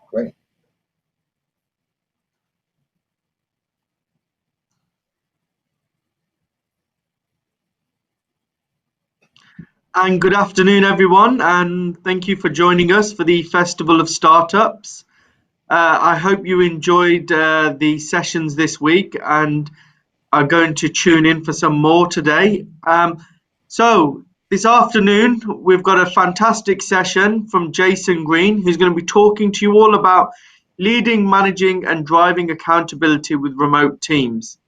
Great. And good afternoon, everyone, and thank you for joining us for the Festival of Startups. I hope you enjoyed the sessions this week and are going to tune in for some more today. So this afternoon, we've got a fantastic session from Jason Green, who's going to be talking to you all about leading, managing, and driving accountability with remote teams.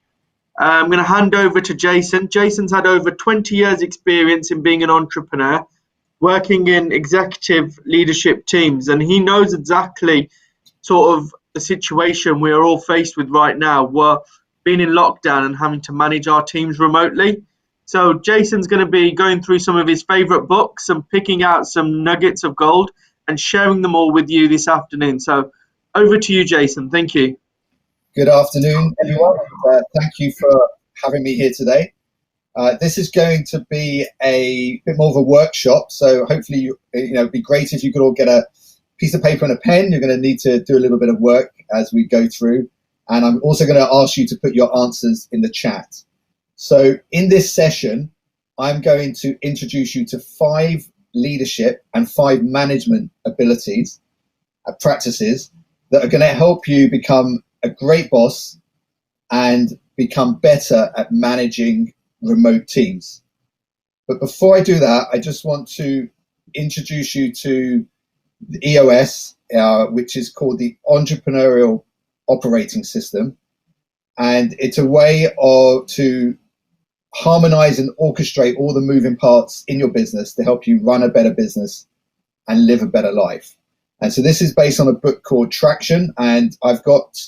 I'm going to hand over to Jason. Jason's had over 20 years experience in being an entrepreneur, working in executive leadership teams, and he knows exactly sort of the situation we're all faced with right now. We're being in lockdown and having to manage our teams remotely. So Jason's going to be going through some of his favorite books and picking out some nuggets of gold and sharing them all with you this afternoon. So over to you, Jason. Thank you. Good afternoon, everyone. Thank you for having me here today. This is going to be a bit more of a workshop, so hopefully, it'd be great if you could all get a piece of paper and a pen. You're going to need to do a little bit of work as we go through, and I'm also going to ask you to put your answers in the chat. So in this session, I'm going to introduce you to 5 leadership and 5 management abilities, practices that are going to help you become a great boss and become better at managing remote teams. But before I do that, I just want to introduce you to the EOS, which is called the Entrepreneurial Operating System. And it's a way to harmonize and orchestrate all the moving parts in your business to help you run a better business and live a better life. And so this is based on a book called Traction, and I've got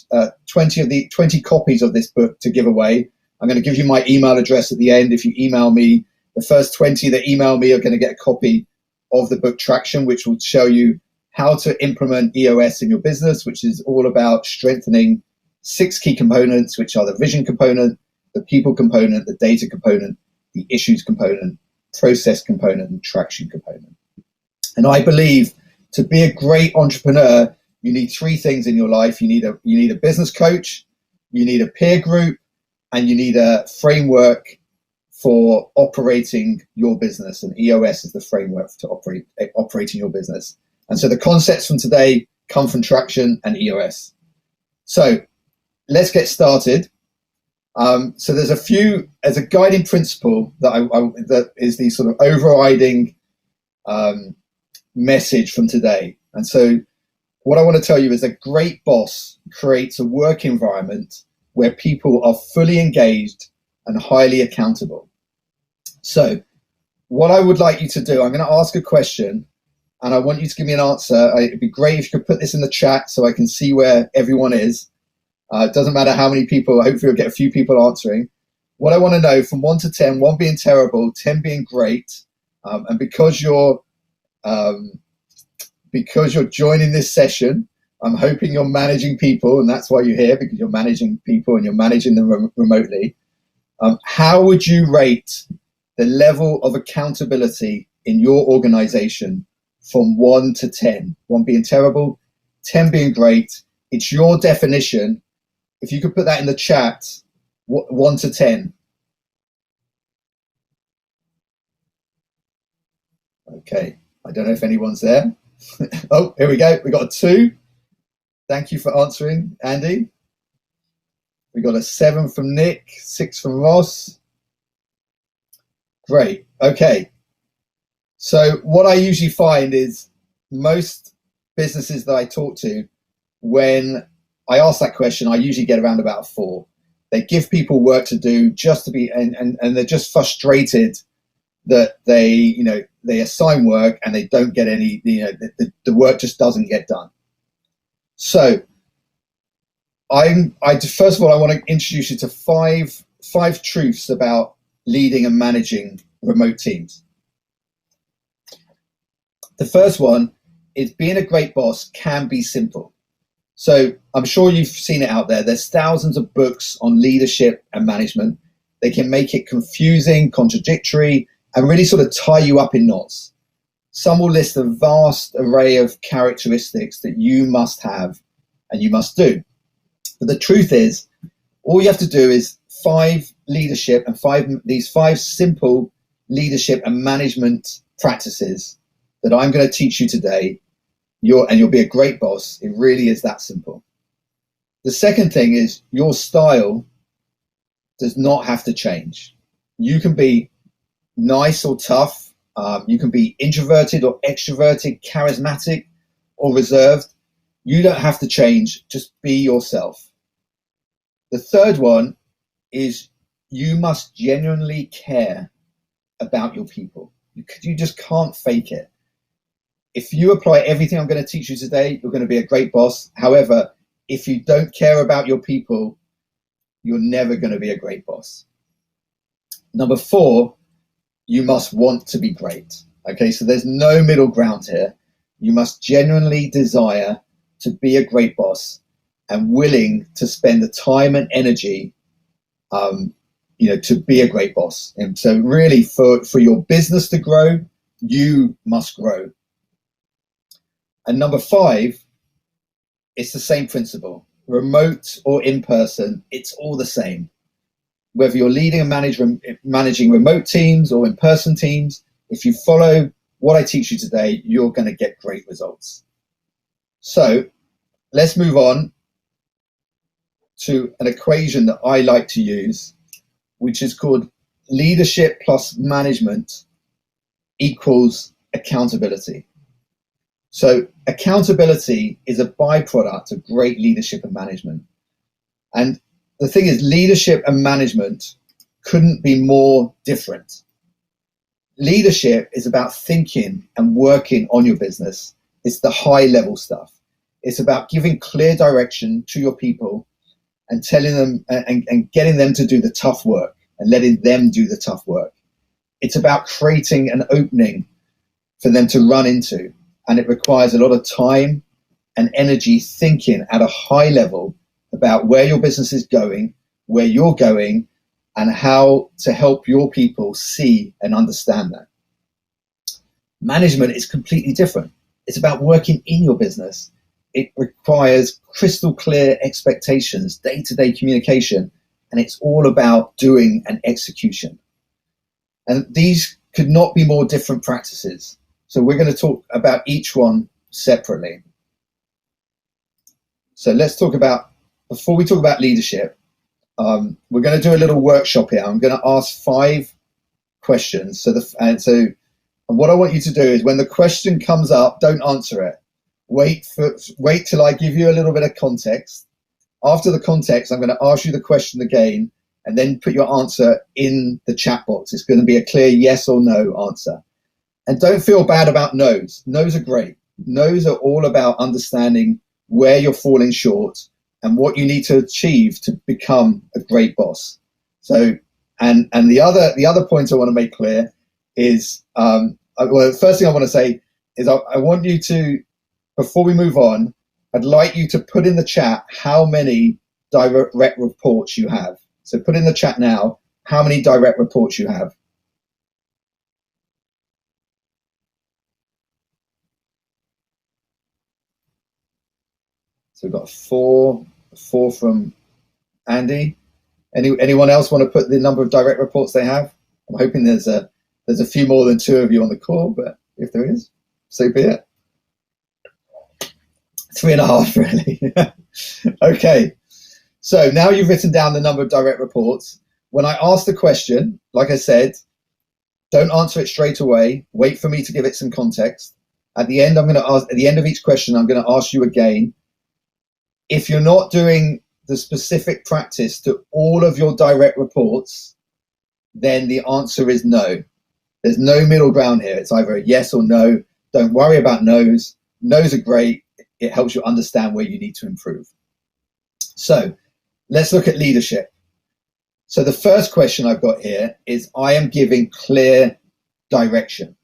20 copies of this book to give away. I'm going to give you my email address at the end. If you email me, the first 20 that email me are going to get a copy of the book Traction, which will show you how to implement EOS in your business, which is all about strengthening 6 key components, which are the vision component, the people component, the data component, the issues component, process component, and traction component. And I believe to be a great entrepreneur, you need 3 things in your life. You need a business coach, you need a peer group, and you need a framework for operating your business. And EOS is the framework to operating your business. And so the concepts from today come from Traction and EOS. So let's get started. So there's a guiding principle that is the sort of overriding message from today. And so what I want to tell you is a great boss creates a work environment where people are fully engaged and highly accountable. So what I would like you to do, I'm going to ask a question and I want you to give me an answer. It'd be great if you could put this in the chat so I can see where everyone is. It doesn't matter how many people, hopefully we'll get a few people answering. What I want to know from 1 to 10, 1 being terrible, 10 being great, and because you're joining this session, I'm hoping you're managing people, and that's why you're here, because you're managing people and you're managing them remotely. How would you rate the level of accountability in your organization from 1 to 10? 1 being terrible, 10 being great. It's your definition. If you could put that in the chat, 1 to 10. Okay, I don't know if anyone's there. Oh, here we go. We got a 2. Thank you for answering, Andy. We got a 7 from Nick, 6 from Ross. Great. Okay. So what I usually find is most businesses that I talk to, when I ask that question, I usually get around about a 4. They give people work to do just to be, and they're just frustrated that they assign work and they don't get any, the work just doesn't get done. So first of all, I want to introduce you to five truths about leading and managing remote teams. The first one is being a great boss can be simple. So I'm sure you've seen it out there. There's thousands of books on leadership and management. They can make it confusing, contradictory, and really sort of tie you up in knots. Some will list a vast array of characteristics that you must have and you must do. But the truth is, all you have to do is these five simple leadership and management practices that I'm going to teach you today. You'll be a great boss. It really is that simple. The second thing is your style does not have to change. You can be nice or tough. You can be introverted or extroverted, charismatic or reserved. You don't have to change. Just be yourself. The third one is you must genuinely care about your people. You just can't fake it. If you apply everything I'm going to teach you today, you're going to be a great boss. However, if you don't care about your people, you're never going to be a great boss. Number 4, you must want to be great. Okay, so there's no middle ground here. You must genuinely desire to be a great boss and willing to spend the time and energy to be a great boss. And so really for your business to grow, you must grow. And number 5, it's the same principle. Remote or in person, it's all the same. Whether you're leading and managing remote teams or in-person teams, if you follow what I teach you today, you're going to get great results. So let's move on to an equation that I like to use, which is called leadership plus management equals accountability. So accountability is a byproduct of great leadership and management. And the thing is, leadership and management couldn't be more different. Leadership is about thinking and working on your business. It's the high level stuff. It's about giving clear direction to your people and telling them and getting them to do the tough work and letting them do the tough work. It's about creating an opening for them to run into. And it requires a lot of time and energy thinking at a high level about where your business is going, where you're going, and how to help your people see and understand that. Management is completely different. It's about working in your business. It requires crystal clear expectations, day-to-day communication, and it's all about doing and execution. And these could not be more different practices. So we're going to talk about each one separately. So let's talk about, before we talk about leadership, we're going to do a little workshop here. I'm going to ask 5 questions. And what I want you to do is when the question comes up, don't answer it. Wait till I give you a little bit of context. After the context, I'm going to ask you the question again and then put your answer in the chat box. It's going to be a clear yes or no answer. And don't feel bad about no's. No's are great. No's are all about understanding where you're falling short and what you need to achieve to become a great boss. So, and the other point I want to make clear is, the first thing I want to say is I want you to, before we move on, I'd like you to put in the chat how many direct reports you have. So put in the chat now how many direct reports you have. So we've got 4 from Andy. Anyone else want to put the number of direct reports they have? I'm hoping there's a few more than 2 of you on the call, but if there is, so be it. 3.5, really. Okay. So now you've written down the number of direct reports. When I ask the question, like I said, don't answer it straight away. Wait for me to give it some context. At the end of each question, I'm going to ask you again. If you're not doing the specific practice to all of your direct reports, then the answer is no. There's no middle ground here. It's either a yes or no. Don't worry about no's. No's are great. It helps you understand where you need to improve. So let's look at leadership. So the first question I've got here is I am giving clear direction.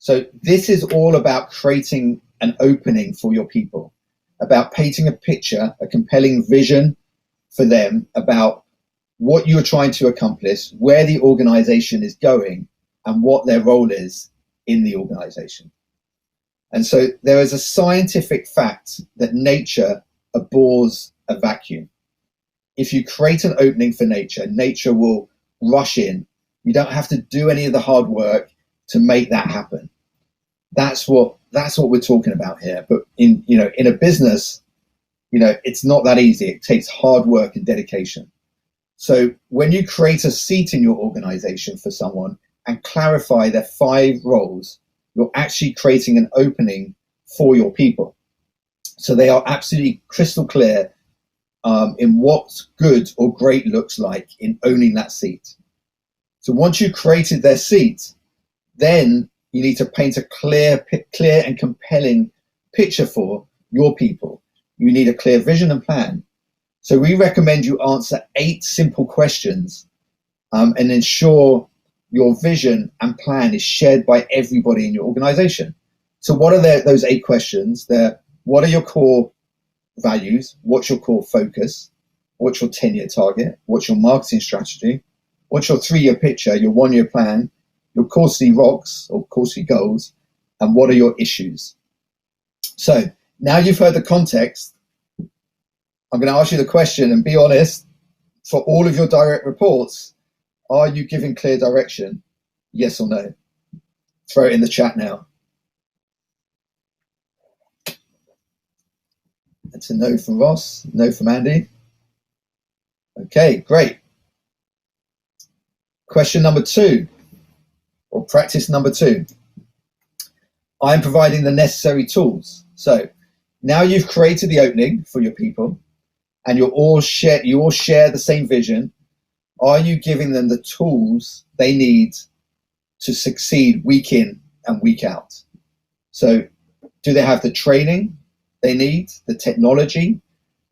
So this is all about creating an opening for your people, about painting a picture, a compelling vision for them about what you're trying to accomplish, where the organization is going, and what their role is in the organization. And so there is a scientific fact that nature abhors a vacuum. If you create an opening for nature, nature will rush in. You don't have to do any of the hard work to make that happen. That's what we're talking about here. But in a business, it's not that easy. It takes hard work and dedication. So when you create a seat in your organization for someone and clarify their 5 roles, you're actually creating an opening for your people. So they are absolutely crystal clear in what good or great looks like in owning that seat. So once you've created their seat, then you need to paint a clear and compelling picture for your people. You need a clear vision and plan. So we recommend you answer 8 simple questions and ensure your vision and plan is shared by everybody in your organization. So what are those 8 questions? What are your core values? What's your core focus? What's your 10-year target? What's your marketing strategy? What's your 3-year picture, your 1-year plan, your quarterly rocks or quarterly goals, and what are your issues? So now you've heard the context, I'm going to ask you the question and be honest. For all of your direct reports, are you giving clear direction? Yes or no? Throw it in the chat now. That's a no from Ross, no from Andy. Okay, great. Question number 2, or practice number 2. I am providing the necessary tools. So now you've created the opening for your people and you all share the same vision. Are you giving them the tools they need to succeed week in and week out? So do they have the training they need, the technology,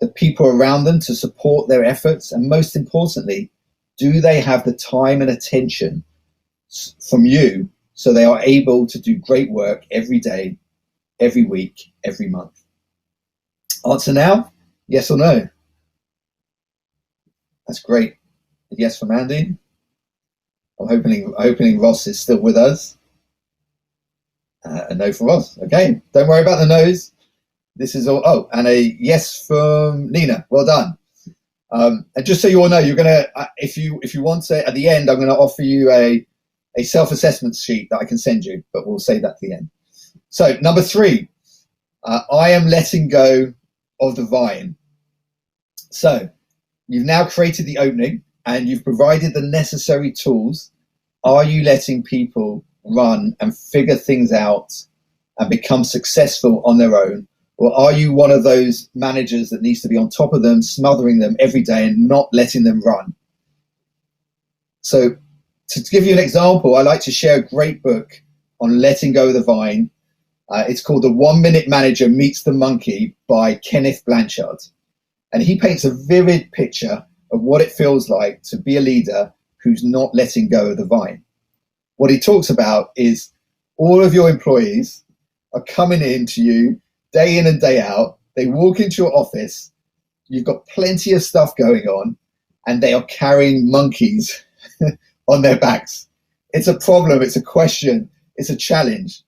the people around them to support their efforts? And most importantly, do they have the time and attention from you so they are able to do great work every day, every week, every month? Answer now, yes or no? That's great. Yes from Andy. I'm hoping Ross is still with us. A no from Ross. Okay, don't worry about the no's. This is all. Oh, and a yes from Nina. Well done. And just so you all know, you're gonna, if you want to, at the end, I'm going to offer you a self-assessment sheet that I can send you, but we'll say that at the end. So number 3, I am letting go of the vine. So you've now created the opening and you've provided the necessary tools. Are you letting people run and figure things out and become successful on their own? Or are you one of those managers that needs to be on top of them, smothering them every day and not letting them run? So to give you an example, I like to share a great book on letting go of the vine. It's called The 1 Minute Manager Meets the Monkey by Kenneth Blanchard. And he paints a vivid picture of what it feels like to be a leader who's not letting go of the vine. What he talks about is all of your employees are coming in to you day in and day out. They walk into your office, you've got plenty of stuff going on, and they are carrying monkeys on their backs. It's a problem, it's a question, it's a challenge.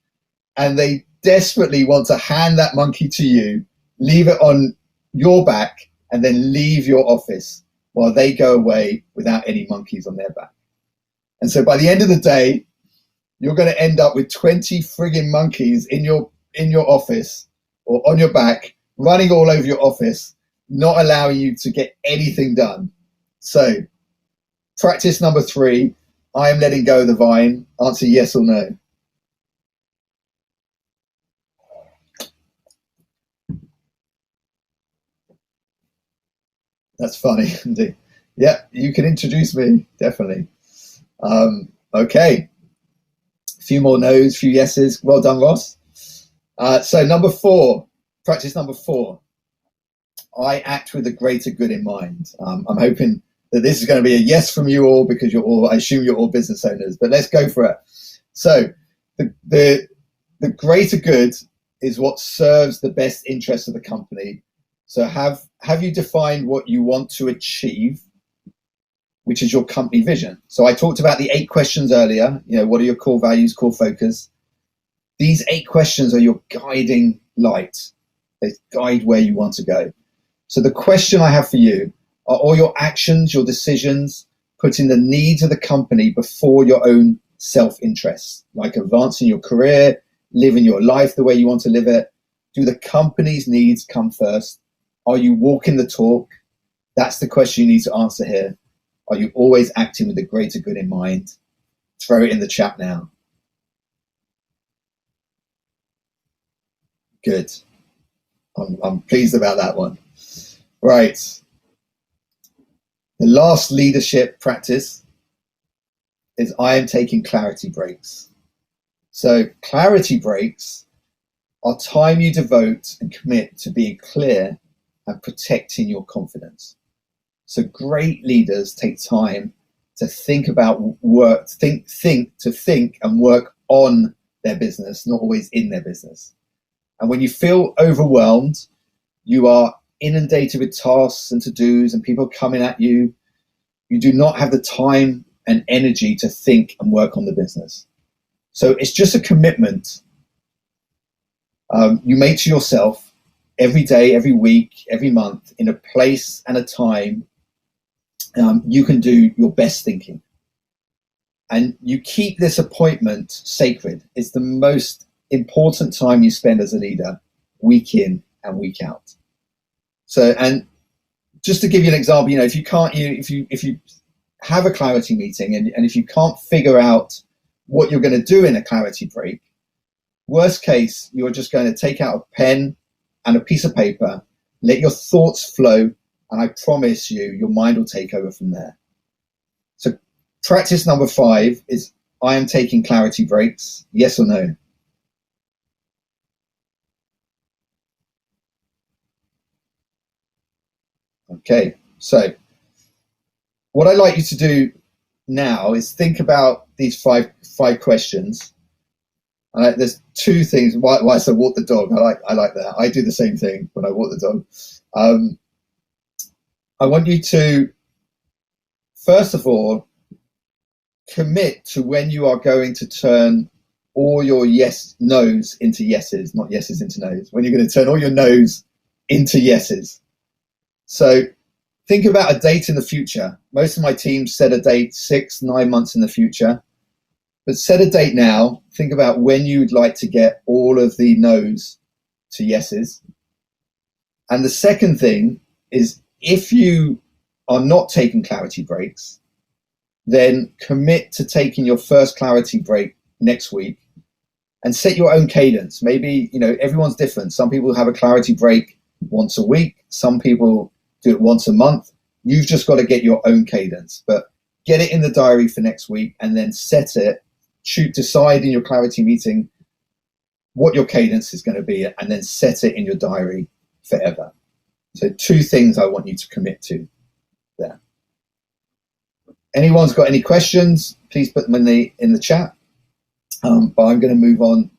And they desperately want to hand that monkey to you, leave it on your back, and then leave your office while they go away without any monkeys on their back. And so by the end of the day, you're going to end up with 20 frigging monkeys in your office or on your back, running all over your office, not allowing you to get anything done. So practice number 3, I am letting go of the vine. Answer yes or no. That's funny. Yeah, you can introduce me, definitely. Okay. A few more no's, a few yeses. Well done, Ross. So number 4, practice number 4. I act with the greater good in mind. I'm hoping that this is going to be a yes from you all because I assume you're all business owners, but let's go for it. So the greater good is what serves the best interest of the company. So have you defined what you want to achieve, which is your company vision? So I talked about the 8 questions earlier. What are your core values, core focus? These 8 questions are your guiding light. They guide where you want to go. So the question I have for you, are all your actions, your decisions, putting the needs of the company before your own self-interest, like advancing your career, living your life the way you want to live it? Do the company's needs come first? Are you walking the talk? That's the question you need to answer here. Are you always acting with the greater good in mind? Throw it in the chat now. Good. I'm pleased about that one. Right. The last leadership practice is I am taking clarity breaks. So clarity breaks are time you devote and commit to being clear and protecting your confidence. So great leaders take time to think about work, think and work on their business, not always in their business. And when you feel overwhelmed, you are inundated with tasks and to-dos and people coming at you, you do not have the time and energy to think and work on the business. So it's just a commitment you make to yourself every day, every week, every month, in a place and a time you can do your best thinking. And you keep this appointment sacred. It's the most important time you spend as a leader, week in and week out. So, and just to give you an example, if you can't, if you have a clarity meeting and if you can't figure out what you're going to do in a clarity break, worst case, you're just going to take out a pen and a piece of paper, let your thoughts flow, and I promise you, your mind will take over from there. So practice number 5 is I am taking clarity breaks, yes or no? Okay, so what I'd like you to do now is think about these five questions. There's 2 things. Whilst I walk the dog, I like that. I do the same thing when I walk the dog. I want you to, first of all, commit to when you are going to turn all your no's into yeses, not yeses into no's. When you're going to turn all your no's into yeses. So think about a date in the future. Most of my teams set a date 6-9 months in the future. But set a date now. Think about when you'd like to get all of the no's to yeses. And the second thing is, if you are not taking clarity breaks, then commit to taking your first clarity break next week and set your own cadence. Maybe, everyone's different. Some people have a clarity break once a week. Some people do it once a month. You've just got to get your own cadence, but get it in the diary for next week and then set it. Decide in your clarity meeting what your cadence is going to be and then set it in your diary forever. So 2 things I want you to commit to there. Anyone's got any questions, please put them in the chat. But I'm going to move on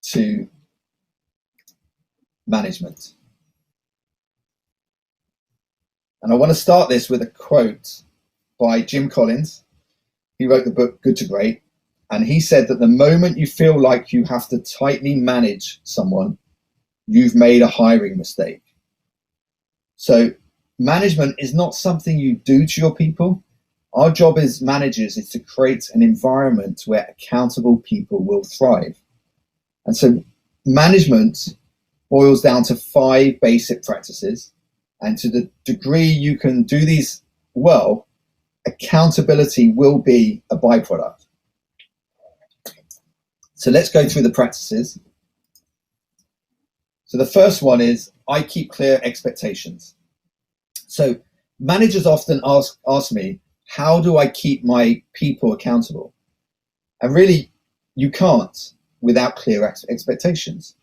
to management. And I want to start this with a quote by Jim Collins. He wrote the book Good to Great. And he said that the moment you feel like you have to tightly manage someone, you've made a hiring mistake. So management is not something you do to your people. Our job as managers is to create an environment where accountable people will thrive. And so management boils down to 5 basic practices. And to the degree you can do these well, accountability will be a byproduct. So let's go through the practices. So the first one is I keep clear expectations. So managers often ask me, how do I keep my people accountable? And really, you can't without clear expectations.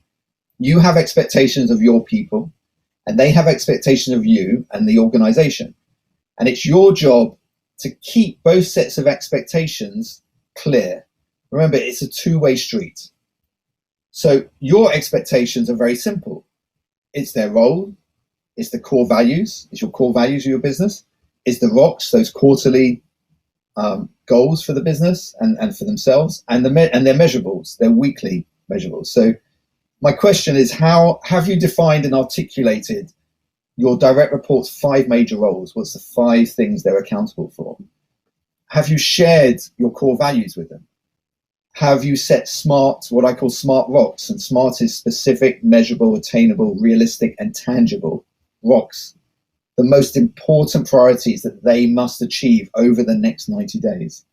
You have expectations of your people, and they have expectations of you and the organization. And it's your job to keep both sets of expectations clear. Remember, it's a 2-way street. So your expectations are very simple. It's their role. It's the core values. It's your core values of your business. It's the rocks, those quarterly goals for the business and for themselves, and their measurables, their weekly measurables. So my question is, how have you defined and articulated your direct reports' 5 major roles? What's the 5 things they're accountable for? Have you shared your core values with them? Have you set SMART, what I call SMART rocks? And SMART is specific, measurable, attainable, realistic, and tangible rocks. The most important priorities that they must achieve over the next 90 days.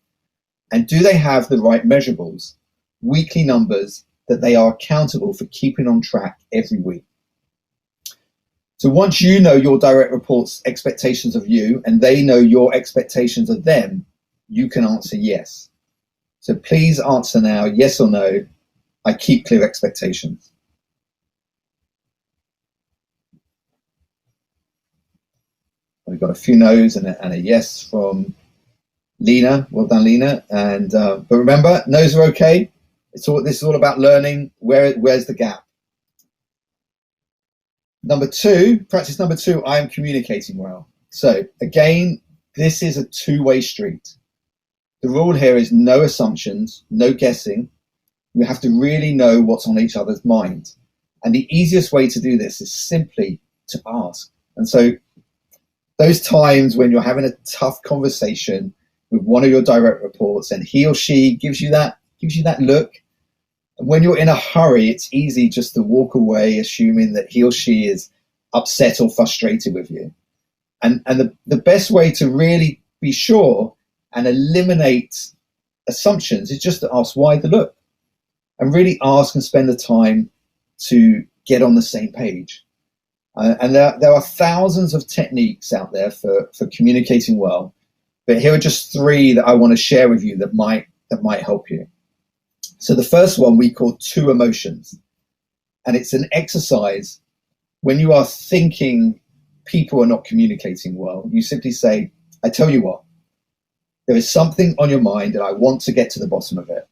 And do they have the right measurables, weekly numbers that they are accountable for keeping on track every week? So once you know your direct reports' expectations of you and they know your expectations of them, you can answer yes. So please answer now, yes or no. I keep clear expectations. We've got a few no's and a yes from Lena. Well done, Lena. And but remember, no's are okay. This is all about learning. Where's the gap? Practice number 2, I am communicating well. So again, this is a 2-way street. The rule here is no assumptions, no guessing. You have to really know what's on each other's mind. And the easiest way to do this is simply to ask. And so those times when you're having a tough conversation with one of your direct reports and he or she gives you that look, and when you're in a hurry, it's easy just to walk away assuming that he or she is upset or frustrated with you. And the best way to really be sure and eliminate assumptions is just to ask why the look, and really ask and spend the time to get on the same page. And there are thousands of techniques out there for communicating well, but here are just 3 that I want to share with you that might help you. So the first one we call 2 emotions, and it's an exercise when you are thinking people are not communicating well. You simply say, I tell you what, there is something on your mind and I want to get to the bottom of it.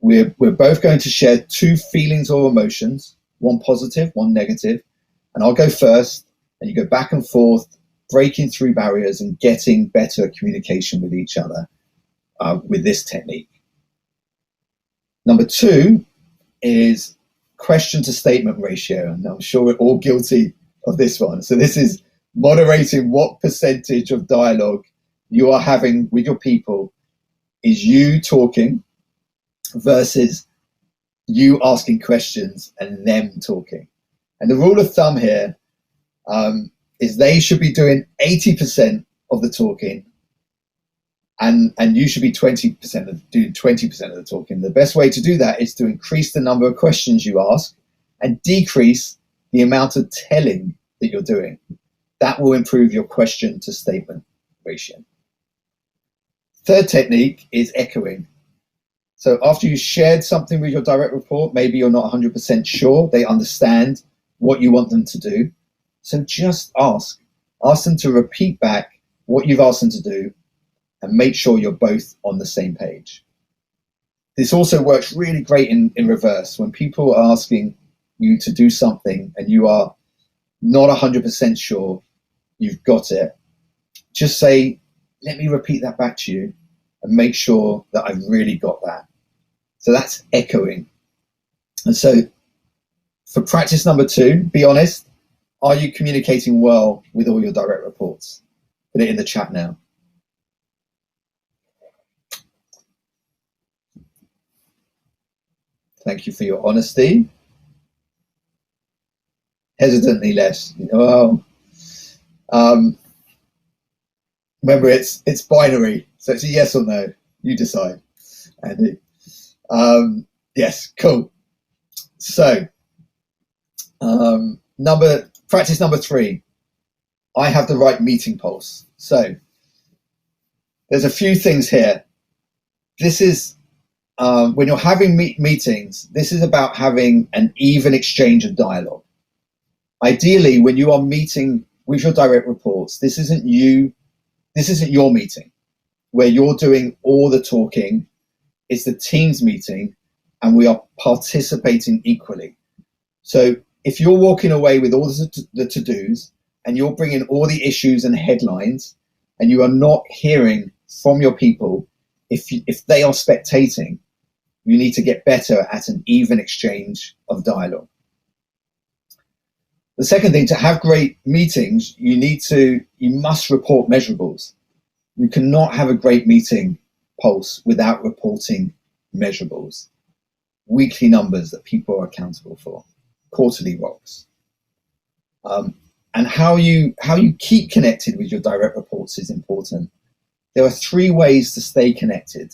We're both going to share 2 feelings or emotions, one positive, one negative, and I'll go first and you go back and forth, breaking through barriers and getting better communication with each other with this technique. Number 2 is question to statement ratio, and I'm sure we're all guilty of this one. So this is moderating what percentage of dialogue you are having with your people is you talking versus you asking questions and them talking. And the rule of thumb here is they should be doing 80% of the talking and you should be doing 20% of the talking. The best way to do that is to increase the number of questions you ask and decrease the amount of telling that you're doing. That will improve your question to statement ratio. Third technique is echoing. So after you shared something with your direct report, maybe you're not 100% sure they understand what you want them to do. So just ask them to repeat back what you've asked them to do and make sure you're both on the same page. This also works really great in reverse. When people are asking you to do something and you are not 100% sure you've got it, just say, let me repeat that back to you and make sure that I've really got that. So that's echoing. And so for practice number 2, be honest. Are you communicating well with all your direct reports? Put it in the chat now. Thank you for your honesty. Hesitantly less. Well, remember, it's binary, so it's a yes or no. You decide, Andy. Yes, cool. So, practice number 3. I have the right meeting pulse. So, there's a few things here. This is when you're having meetings. This is about having an even exchange of dialogue. Ideally, when you are meeting with your direct reports, this isn't your meeting where you're doing all the talking. It's the team's meeting and we are participating equally. So if you're walking away with all the to-dos and you're bringing all the issues and headlines and you are not hearing from your people, if they are spectating, you need to get better at an even exchange of dialogue. The second thing, to have great meetings, you must report measurables. You cannot have a great meeting pulse without reporting measurables. Weekly numbers that people are accountable for, quarterly rocks. And how you keep connected with your direct reports is important. There are 3 ways to stay connected.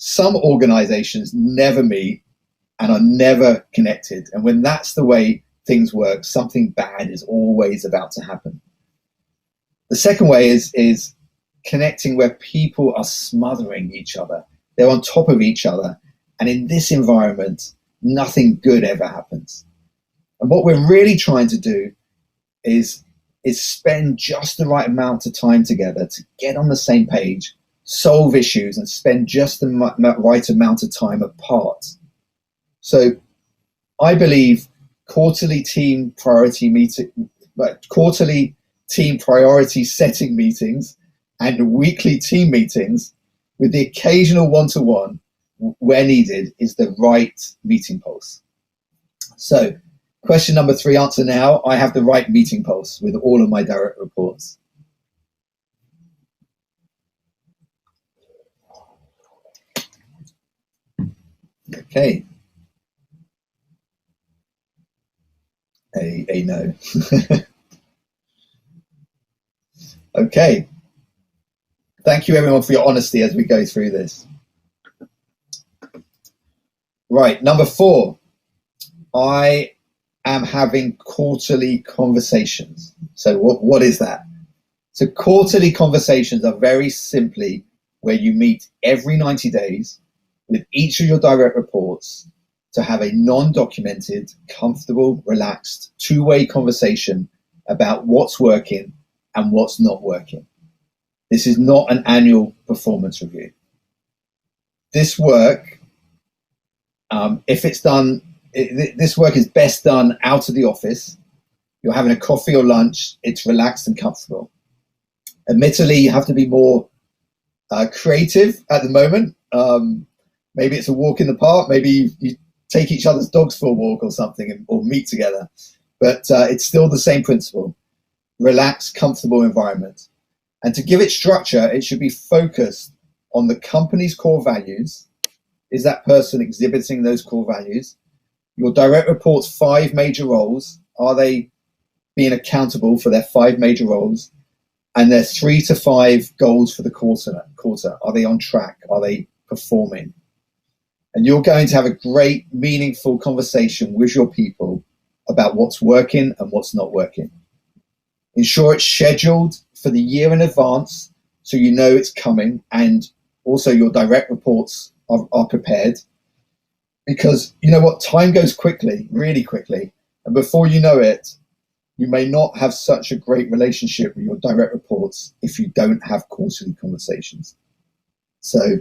Some organizations never meet and are never connected. And when that's the way things work, something bad is always about to happen. The second way is connecting where people are smothering each other. They're on top of each other. And in this environment, nothing good ever happens. And what we're really trying to do is spend just the right amount of time together to get on the same page, solve issues, and spend just the right amount of time apart. So I believe quarterly team priority setting meetings and weekly team meetings with the occasional one-to-one where needed is the right meeting pulse. So question number 3, answer now. I have the right meeting pulse with all of my direct reports. Okay. A no. Okay. Thank you everyone for your honesty as we go through this. Right, number 4. I am having quarterly conversations. So what is that? So quarterly conversations are very simply where you meet every 90 days with each of your direct reports to have a non-documented, comfortable, relaxed, 2-way conversation about what's working and what's not working. This is not an annual performance review. This work, if it's done, this work is best done out of the office. You're having a coffee or lunch. It's relaxed and comfortable. Admittedly, you have to be more creative at the moment. Maybe it's a walk in the park. Maybe you take each other's dogs for a walk or something, or meet together. But it's still the same principle. Relaxed, comfortable environment. And to give it structure, it should be focused on the company's core values. Is that person exhibiting those core values? Your direct reports' 5 major roles. Are they being accountable for their 5 major roles? And their 3 to 5 goals for the quarter. Are they on track? Are they performing? And you're going to have a great, meaningful conversation with your people about what's working and what's not working. Ensure it's scheduled for the year in advance so you know it's coming, and also your direct reports are prepared. Because you know what, time goes quickly, really quickly, and before you know it, you may not have such a great relationship with your direct reports if you don't have quarterly conversations. So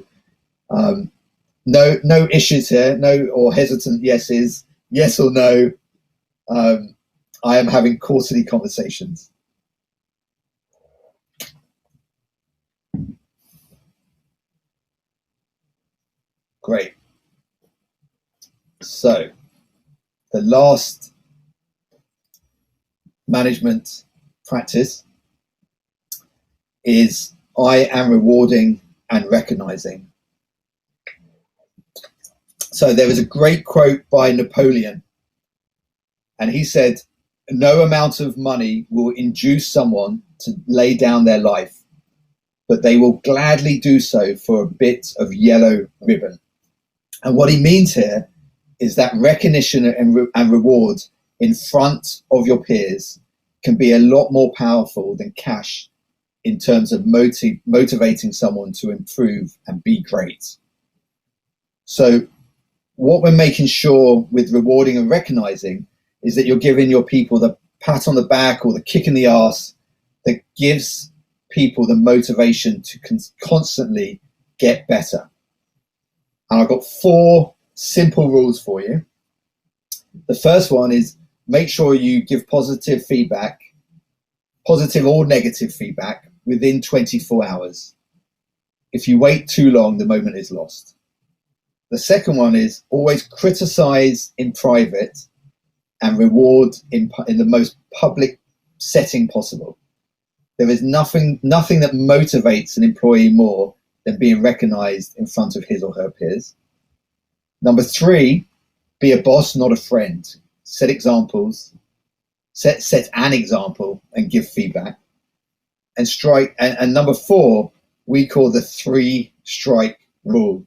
no issues here, no or hesitant yeses, yes or no. I am having quarterly conversations. Great. So the last management practice is I am rewarding and recognizing. So there was a great quote by Napoleon, and he said, no amount of money will induce someone to lay down their life, but they will gladly do so for a bit of yellow ribbon. And what he means here is that recognition and reward in front of your peers can be a lot more powerful than cash in terms of motivating someone to improve and be great. So what we're making sure with rewarding and recognizing is that you're giving your people the pat on the back or the kick in the ass that gives people the motivation to constantly get better. And I've got 4 simple rules for you. The first one is make sure you give positive feedback, positive or negative feedback, within 24 hours. If you wait too long, the moment is lost. The second one is always criticize in private and reward in the most public setting possible. There is nothing that motivates an employee more than being recognized in front of his or her peers. Number 3, be a boss, not a friend. Set examples, set an example and give feedback. And number 4, we call the 3 strike rule.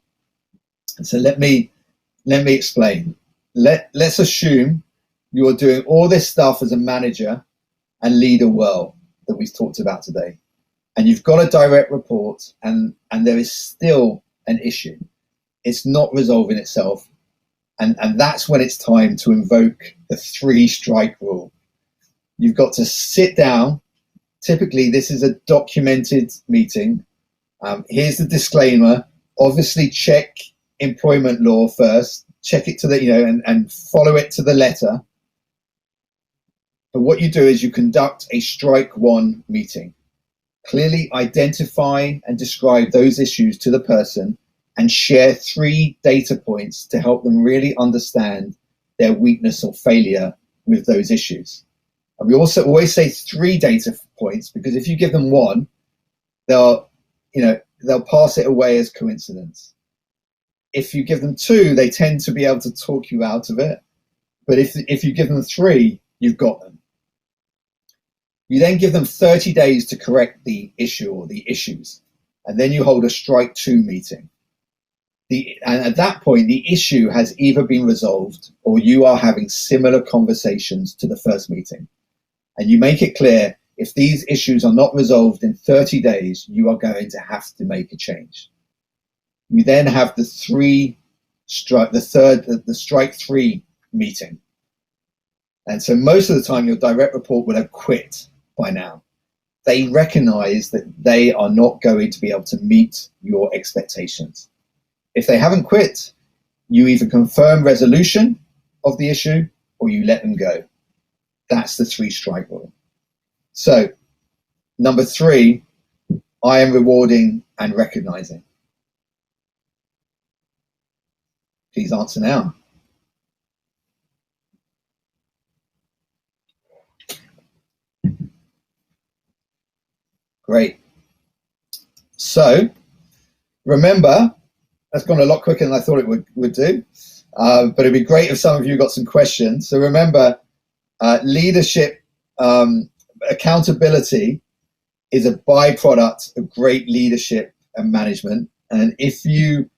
And so let me explain. Let's assume you're doing all this stuff as a manager and leader well that we've talked about today, and you've got a direct report, and there is still an issue. It's not resolving itself, and that's when it's time to invoke the 3 strike rule. You've got to sit down. Typically, this is a documented meeting. Here's the disclaimer. Obviously, check employment law first. Check it to the, and follow it to the letter. But what you do is you conduct a strike 1 meeting. Clearly identify and describe those issues to the person and share 3 data points to help them really understand their weakness or failure with those issues. And we also always say 3 data points, because if you give them 1, they'll pass it away as coincidence. If you give them 2, they tend to be able to talk you out of it. But if you give them 3, you've got them. You then give them 30 days to correct the issue or the issues, and then you hold a strike 2 meeting. And at that point, the issue has either been resolved or you are having similar conversations to the first meeting. And you make it clear, if these issues are not resolved in 30 days, you are going to have to make a change. We then have the strike 3 meeting. And so most of the time, your direct report would have quit by now. They recognize that they are not going to be able to meet your expectations. If they haven't quit, you either confirm resolution of the issue or you let them go. That's the 3 strike rule. So, number 3, I am rewarding and recognizing. Please answer now. Great. So, remember, that's gone a lot quicker than I thought it would do. But it'd be great if some of you got some questions. So remember, leadership, accountability is a byproduct of great leadership and management. And if you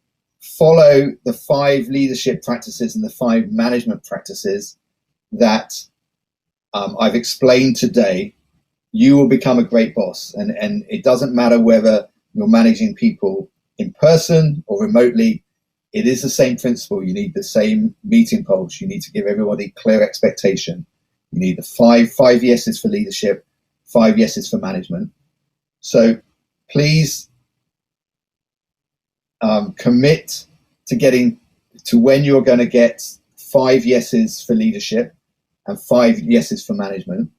follow the 5 leadership practices and the 5 management practices that I've explained today, you will become a great boss. And it doesn't matter whether you're managing people in person or remotely, it is the same principle. You need the same meeting pulse. You need to give everybody clear expectation. You need the five yeses for leadership, 5 yeses for management. So please commit to getting to when you're going to get 5 yeses for leadership and 5 yeses for management.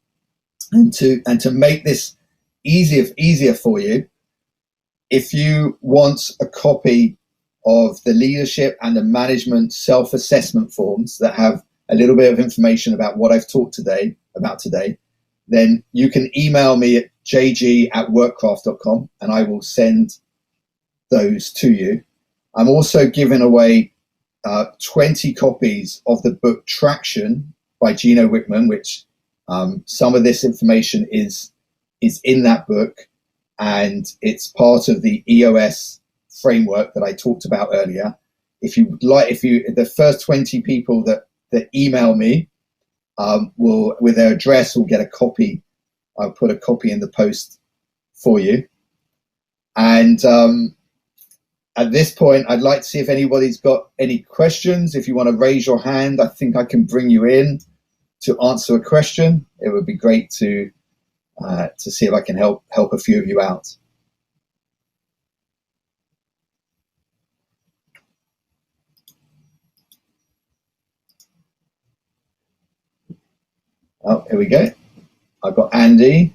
And to make this easier for you, if you want a copy of the leadership and the management self-assessment forms that have a little bit of information about what I've talked about today, then you can email me at jg@workcraft.com and I will send those to you. I'm also giving away 20 copies of the book Traction by Gino Wickman, which some of this information is in that book, and it's part of the EOS framework that I talked about earlier. The first 20 people that email me will, with their address, will get a copy. I'll put a copy in the post for you. And at this point, I'd like to see if anybody's got any questions. If you want to raise your hand, I think I can bring you in to answer a question. It would be great to see if I can help a few of you out. Oh, here we go. I've got Andy.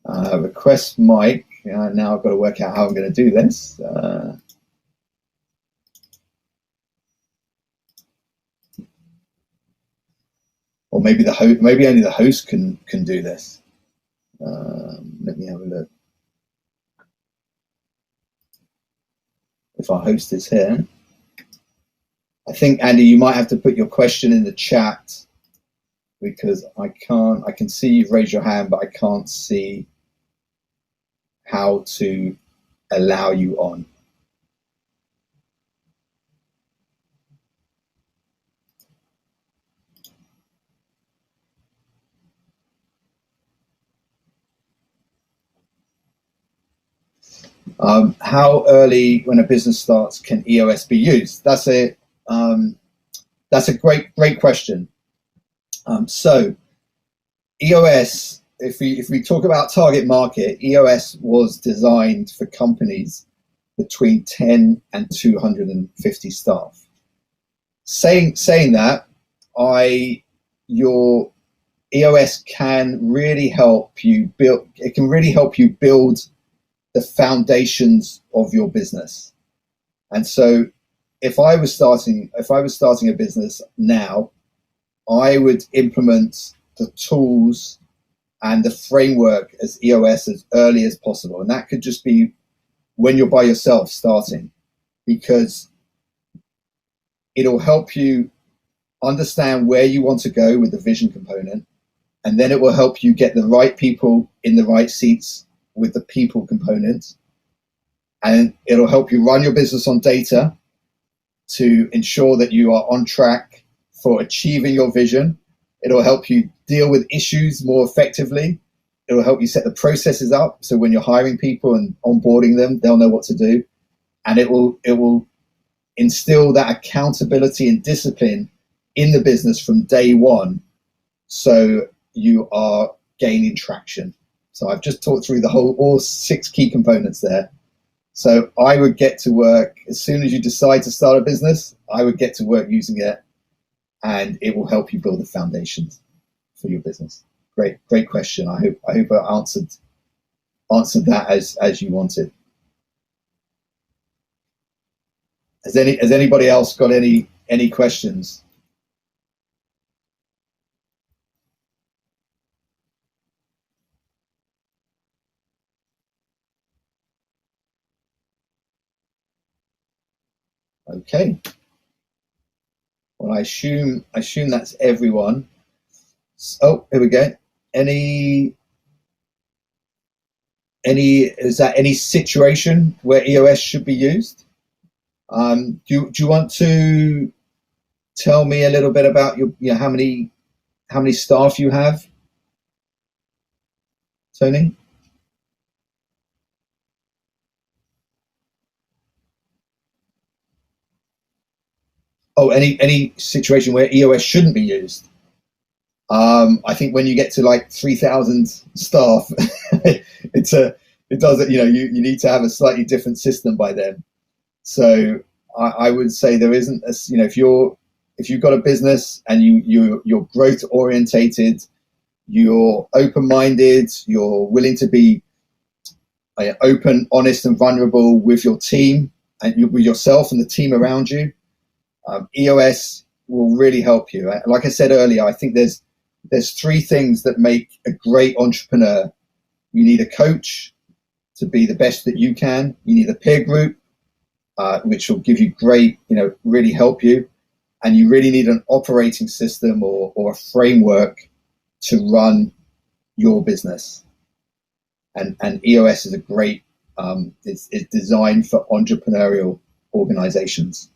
Request mic. Now I've got to work out how I'm going to do this. or maybe the host, maybe only the host can do this. Let me have a look. If our host is here, I think, Andy, you might have to put your question in the chat, because I can see you've raised your hand, but I can't see how to allow you on. How early when a business starts can EOS be used? That's a great question. So EOS, if we talk about target market, EOS was designed for companies between 10 and 250 staff. Saying that, your EOS can really help you build. It can really help you build the foundations of your business. And so, if I was starting a business now, I would implement the tools and the framework as EOS as early as possible. And that could just be when you're by yourself starting, because it'll help you understand where you want to go with the vision component. And then it will help you get the right people in the right seats with the people component. And it'll help you run your business on data to ensure that you are on track for achieving your vision. It'll help you deal with issues more effectively. It'll help you set the processes up, so when you're hiring people and onboarding them, they'll know what to do. And it will instill that accountability and discipline in the business from day one, so you are gaining traction. So I've just talked through all 6 key components there. So I would get to work as soon as you decide to start a business. I would get to work using it, and it will help you build the foundations for your business. Great question. I hope I answered that as you wanted. Has anybody else got any questions? Okay. Well, I assume that's everyone. Oh, here we go. Is there any situation where EOS should be used? Do you want to tell me a little bit about how many staff you have, Tony? Oh, any situation where EOS shouldn't be used? I think when you get to like 3,000 staff, it does, you need to have a slightly different system by then. So I would say there isn't if you've got a business and you're growth orientated, you're open-minded, you're willing to be open, honest, and vulnerable with your team and with yourself and the team around you, EOS will really help you. Like I said earlier, I think there's 3 things that make a great entrepreneur. You need a coach to be the best that you can. You need a peer group, which will give you great, really help you. And you really need an operating system or a framework to run your business. And EOS is a great, it's designed for entrepreneurial organizations.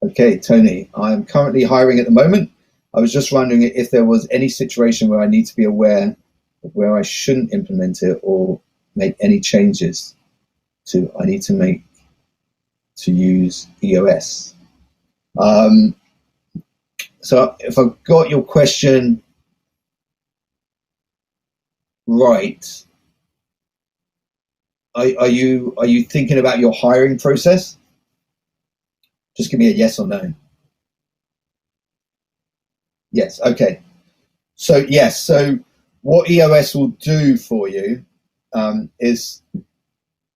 Okay, Tony, I'm currently hiring at the moment. I was just wondering if there was any situation where I need to be aware of where I shouldn't implement it or make any changes I need to make to use EOS. So if I've got your question right, are you thinking about your hiring process? Just give me a yes or no. Yes. Okay. So yes. So what EOS will do for you is,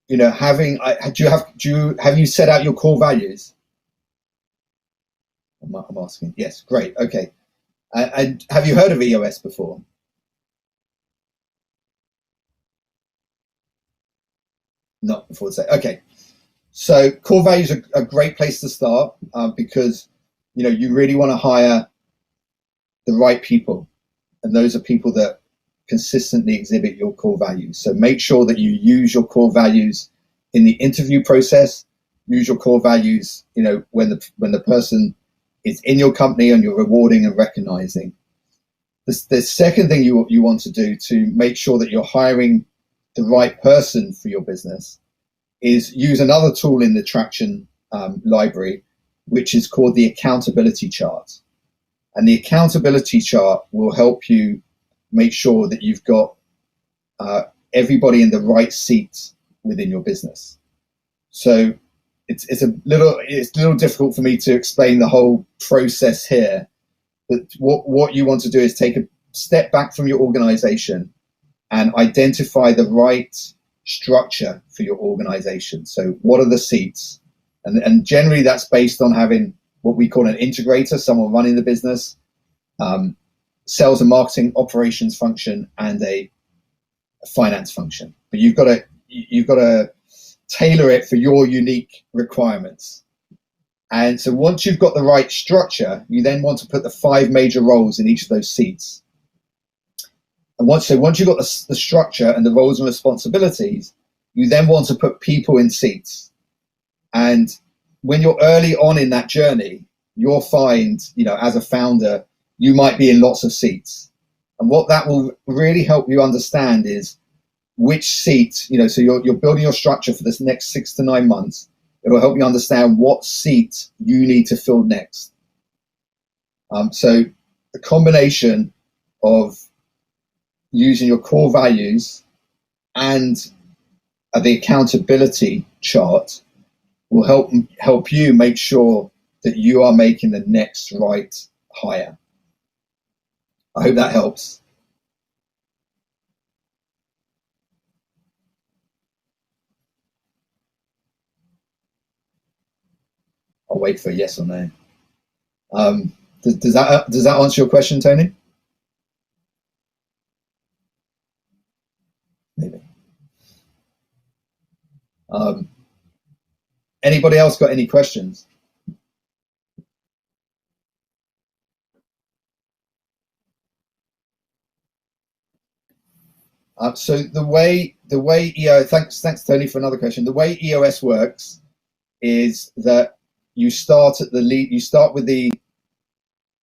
have you set out your core values? I'm asking. Yes, great. Okay. And have you heard of EOS before? Not before. Say, okay. So core values are a great place to start because you really want to hire the right people, and those are people that consistently exhibit your core values. So make sure that you use your core values in the interview process. Use your core values, when the person is in your company and you're rewarding and recognizing. The second thing you want to do to make sure that you're hiring the right person for your business is use another tool in the Traction library, which is called the accountability chart. And the accountability chart will help you make sure that you've got everybody in the right seat within your business. So it's a little difficult for me to explain the whole process here. But what you want to do is take a step back from your organization and identify the right structure for your organization. So what are the seats? And generally that's based on having what we call an integrator, someone running the business, sales and marketing operations function, and a finance function. But you've got to tailor it for your unique requirements. And so once you've got the right structure, you then want to put the 5 major roles in each of those seats. And once you've got the structure and the roles and responsibilities, you then want to put people in seats. And when you're early on in that journey, you'll find, as a founder, you might be in lots of seats. And what that will really help you understand is which seat, so you're building your structure for this next 6 to 9 months. It'll help you understand what seat you need to fill next. So the combination of using your core values and the accountability chart will help you make sure that you are making the next right hire. I hope that helps. I'll wait for a yes or no. Does that answer your question, Tony? Maybe. Anybody else got any questions? So the way EO, thanks Tony for another question. The way EOS works is that you start at the lead. You start with the.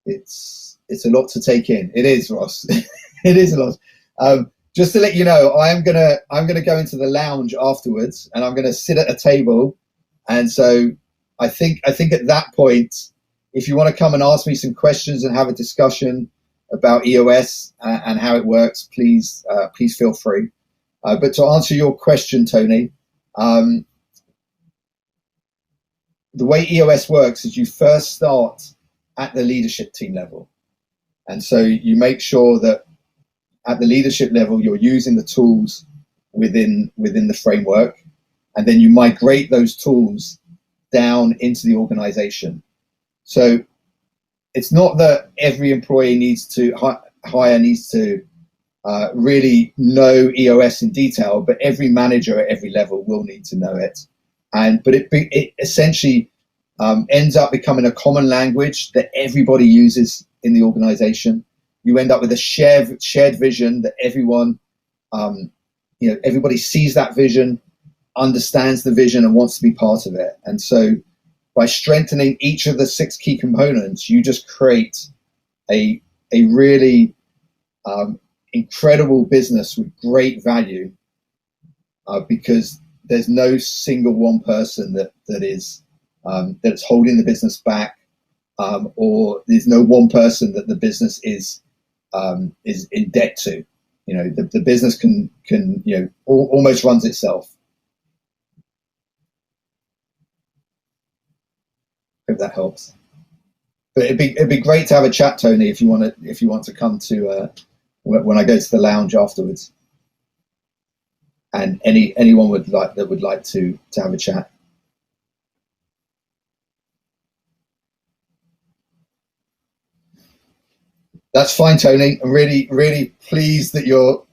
It's a lot to take in. It is, Ross. It is a lot. Just to let you know, I'm gonna go into the lounge afterwards, and I'm gonna sit at a table. And so I think at that point, if you want to come and ask me some questions and have a discussion about EOS and how it works, please feel free. But to answer your question, Tony, the way EOS works is you first start at the leadership team level. And so you make sure that at the leadership level, you're using the tools within the framework, and then you migrate those tools down into the organization. So it's not that every employee needs to really know EOS in detail, but every manager at every level will need to know it. But it essentially ends up becoming a common language that everybody uses in the organization. You end up with a shared vision that everyone, everybody sees that vision, understands the vision, and wants to be part of it. And so by strengthening each of the 6 key components, you just create a really incredible business with great value, because there's no single one person that's holding the business back, or there's no one person that the business is in debt to. The business can almost runs itself. Hope that helps. But it'd be great to have a chat, Tony, if you want to come to when I go to the lounge afterwards, and anyone would like to have a chat. That's fine, Tony. I'm really, really pleased that you're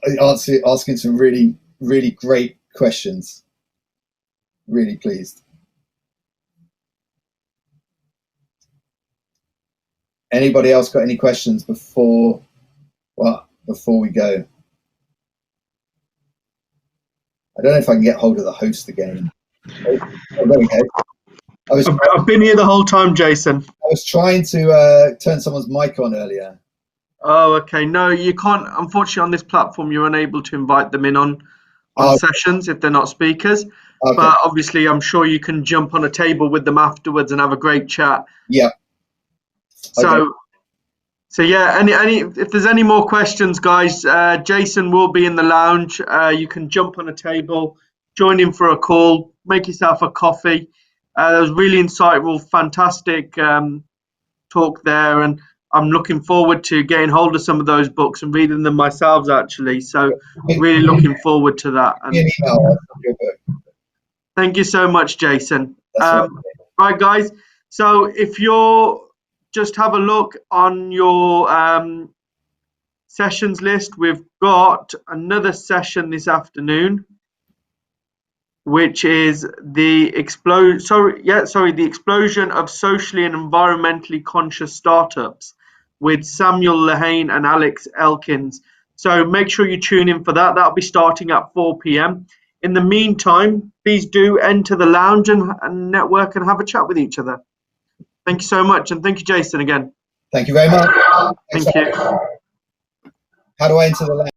asking some really, really great questions. Really pleased. Anybody else got any questions before we go? I don't know if I can get hold of the host again. Oh, there we go. I've been here the whole time, Jason. I was trying to turn someone's mic on earlier. Oh, okay. No, you can't. Unfortunately, on this platform, you're unable to invite them in on sessions if they're not speakers. Okay. But obviously, I'm sure you can jump on a table with them afterwards and have a great chat. Yeah. Okay. So yeah. If there's any more questions, guys, Jason will be in the lounge. You can jump on a table, join him for a call, make yourself a coffee. That was really insightful, fantastic talk there, and I'm looking forward to getting hold of some of those books and reading them myself, actually. So really looking forward to that. And thank you so much, Jason. Right, guys. So if you're just have a look on your sessions list, we've got another session this afternoon, which is the explosion of socially and environmentally conscious startups with Samuel Lehane and Alex Elkins. So make sure you tune in for that. That'll be starting at 4 p.m. In the meantime, please do enter the lounge and network and have a chat with each other. Thank you so much, and thank you, Jason, again. Thank you very much. Thank you. How do I enter the lounge?